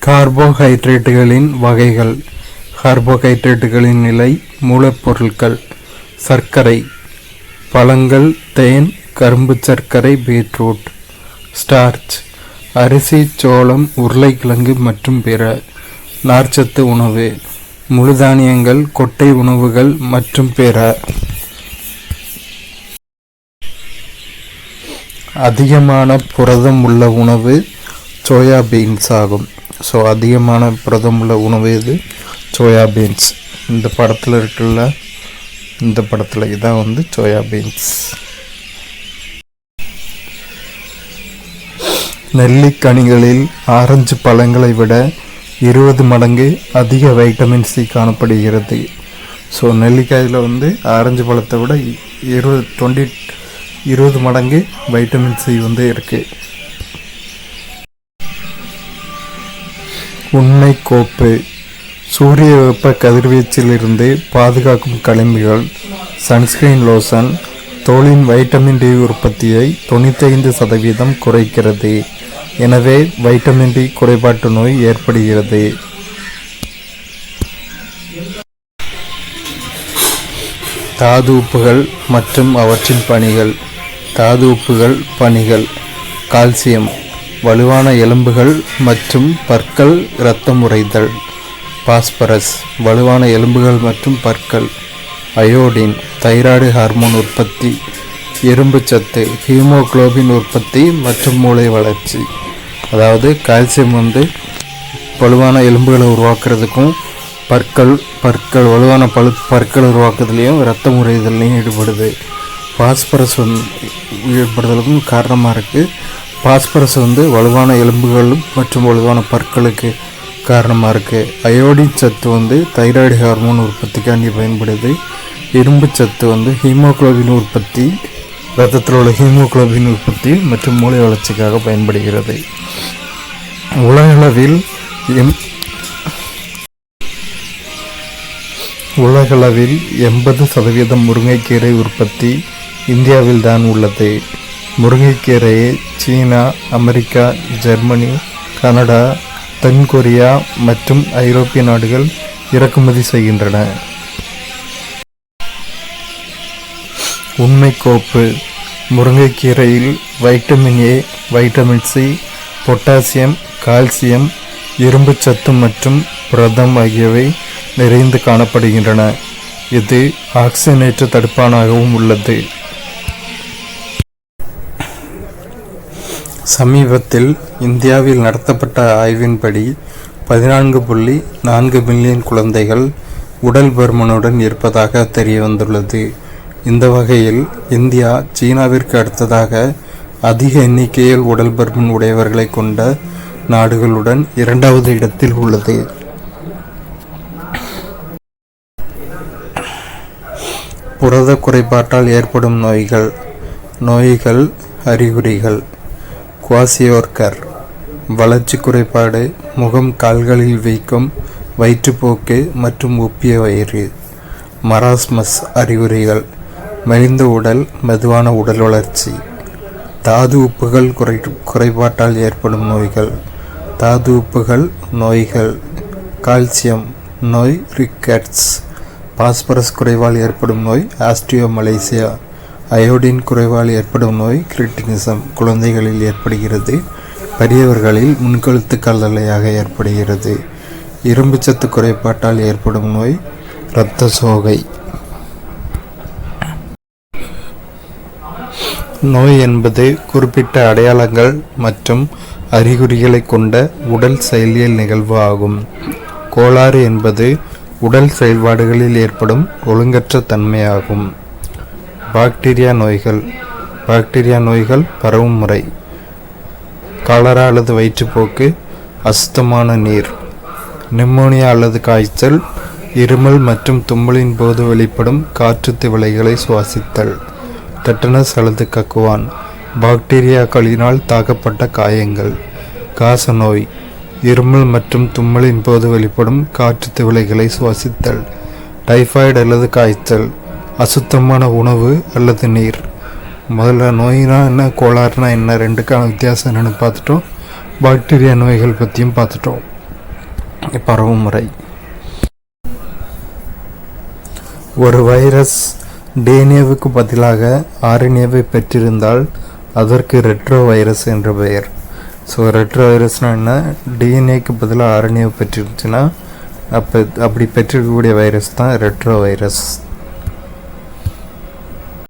கார்போஹைட்ரேட்டுகளின் வகைகள். கார்போஹைட்ரேட்டுகளின் நிலை. மூலப்பொருட்கள்: சர்க்கரை, பழங்கள், தேன், கரும்பு சர்க்கரை, பீட்ரூட். ஸ்டார்ச்: அரிசி, சோளம், உருளைக்கிழங்கு மற்றும் பிற. நார்ச்சத்து உணவு: முழுதானியங்கள், கொட்டை உணவுகள் மற்றும் பிற. அதிகமான புரதம் உள்ள உணவு சோயா பீன்ஸ் ஆகும். ஸோ அதிகமான புரதம் உள்ள உணவு இது சோயா பீன்ஸ். இந்த படத்தில் இருக்குல்ல, இந்த படத்தில் இதான் சோயா பீன்ஸ். நெல்லிக்கனிகளில் ஆரஞ்சு பழங்களை விட 20 மடங்கு அதிக வைட்டமின் சி காணப்படுகிறது. ஸோ நெல்லிக்காயில் ஆரஞ்சு பழத்தை விட 20 மடங்கு வைட்டமின் சி இருக்குது. உண்மை கோப்பு: சூரிய வெப்ப கதிர்வீச்சிலிருந்து பாதுகாக்கும் களிம்புகள், சன்ஸ்கிரீன் லோஷன் தோலின் வைட்டமின் டி உற்பத்தியை 95% குறைக்கிறது. எனவே வைட்டமின் டி குறைபாட்டு நோய் ஏற்படுகிறது. தாது உப்புகள் மற்றும் அவற்றின் பணிகள். தாது உப்புகள் பணிகள்: கால்சியம், வலுவான எலும்புகள் மற்றும் பற்கள், இரத்தம் உறைதல். பாஸ்பரஸ், வலுவான எலும்புகள் மற்றும் பற்கள். அயோடின், தைராய்டு ஹார்மோன் உற்பத்தி. இரும்பு சத்து, ஹீமோகுளோபின் உற்பத்தி மற்றும் மூளை வளர்ச்சி. அதாவது கால்சியம் வலுவான எலும்புகளை உருவாக்குறதுக்கும் வலுவான பற்கள் உருவாக்குறதுலையும் இரத்தம் உறைதலையும் ஈடுபடுது. பாஸ்பரஸ் ஈடுபடுதலுக்கும் காரணமாக இருக்குது. பாஸ்பரஸ் வலுவான எலும்புகள் மற்றும் வலுவான பற்களுக்கு காரணமாக இருக்குது. அயோடின் சத்து தைராய்டு ஹார்மோன் உற்பத்திக்காண்டி பயன்படுது. இரும்பு சத்து ஹீமோகுளோபின் உற்பத்தி, இரத்தத்தில் உள்ள ஹீமோகுளோபின் உற்பத்தி மற்றும் மூளை வளர்ச்சிக்காக பயன்படுகிறது. உலகளவில் 80% முருங்கைக்கீரை உற்பத்தி இந்தியாவில் தான் உள்ளது. முருங்கைக்கீரையை சீனா, அமெரிக்கா, ஜெர்மனி, கனடா, தென்கொரியா மற்றும் ஐரோப்பிய நாடுகள் இறக்குமதி செய்கின்றன. உண்மை கோப்பு: முருங்கைக்கீரையில் vitamin A, vitamin C, potassium, calcium, இரும்பு சத்து மற்றும் புரதம் ஆகியவை நிறைந்து காணப்படுகின்றன. இது ஆக்சிஜனேற்ற தடுப்பானாகவும் உள்ளது. சமீபத்தில் இந்தியாவில் நடத்தப்பட்ட ஆய்வின்படி 14.4 மில்லியன் குழந்தைகள் உடல் பருமனுடன் இருப்பதாக தெரிய வந்துள்ளது. இந்த வகையில் இந்தியா சீனாவிற்கு அடுத்ததாக அதிக எண்ணிக்கையில் உடல் பருமன் உடையவர்களை கொண்ட நாடுகளுடன் 2வது இடத்தில் உள்ளது. புரத குறைபாட்டால் ஏற்படும் நோய்கள். அறிகுறிகள்: குவாசியோர்கர், வளர்ச்சி குறைபாடு, முகம், கால்களில் வீக்கம், வயிற்றுப்போக்கு மற்றும் உப்பிய வயிறு. மராஸ்மஸ் அறிகுறிகள்: மெலிந்த உடல், மெதுவான உடல் வளர்ச்சி. தாது உப்புகள் குறைபாட்டால் ஏற்படும் நோய்கள். தாது உப்புகள் நோய்கள்: கால்சியம் நோய், ரிக்கெட்ஸ். பாஸ்பரஸ் குறைவால் ஏற்படும் நோய், ஆஸ்டியோமலேசியா. அயோடின் குறைவால் ஏற்படும் நோய், கிரிட்டினிசம். குழந்தைகளில் ஏற்படுகிறது, பெரியவர்களில் முன்கழுத்து கல்லறையாக ஏற்படுகிறது. இரும்பு சத்து குறைபாட்டால் ஏற்படும் நோய், இரத்த சோகை. நோய் என்பது குறிப்பிட்ட அடையாளங்கள் மற்றும் அறிகுறிகளை கொண்ட உடல் செயலியல் நிகழ்வு ஆகும். கோளாறு என்பது உடல் செயல்பாடுகளில் ஏற்படும் ஒழுங்கற்ற தன்மையாகும். பாக்டீரியா நோய்கள் பரவும் முறை: காலரா அல்லது வயிற்றுப்போக்கு, அசுத்தமான நீர். நிமோனியா அல்லது காய்ச்சல், இருமல் மற்றும் தும்மலின் போது வெளிப்படும் காற்று திவலைகளை சுவாசித்தல். டெட்டனஸ் அல்லது கக்குவான், பாக்டீரியாக்களினால் தாக்கப்பட்ட காயங்கள். காசநோய், இருமல் மற்றும் தும்மலின் போது வெளிப்படும் காற்று திவலைகளை சுவாசித்தல். டைபாய்டு அல்லது காய்ச்சல், அசுத்தமான உணவு அல்லது நீர். முதல்ல நோய்னா என்ன, கோளாறுனா என்ன, ரெண்டுக்கான வித்தியாசம் என்னென்னு பார்த்துட்டோம். பாக்டீரியா நோய்கள் பற்றியும் பார்த்துட்டோம். பரவும் முறை. ஒரு வைரஸ் டிஎன்ஏவுக்கு பதிலாக ஆர்என்ஏவை பெற்றிருந்தால் அதற்கு ரெட்ரோ வைரஸ் என்ற பெயர். ஸோ ரெட்ரோ வைரஸ்னால் என்ன? டிஎன்ஏக்கு பதிலாக ஆர்என்ஏவை பெற்றிருந்துச்சுன்னா அப்படி பெற்றிருக்கக்கூடிய வைரஸ் தான் ரெட்ரோ வைரஸ்.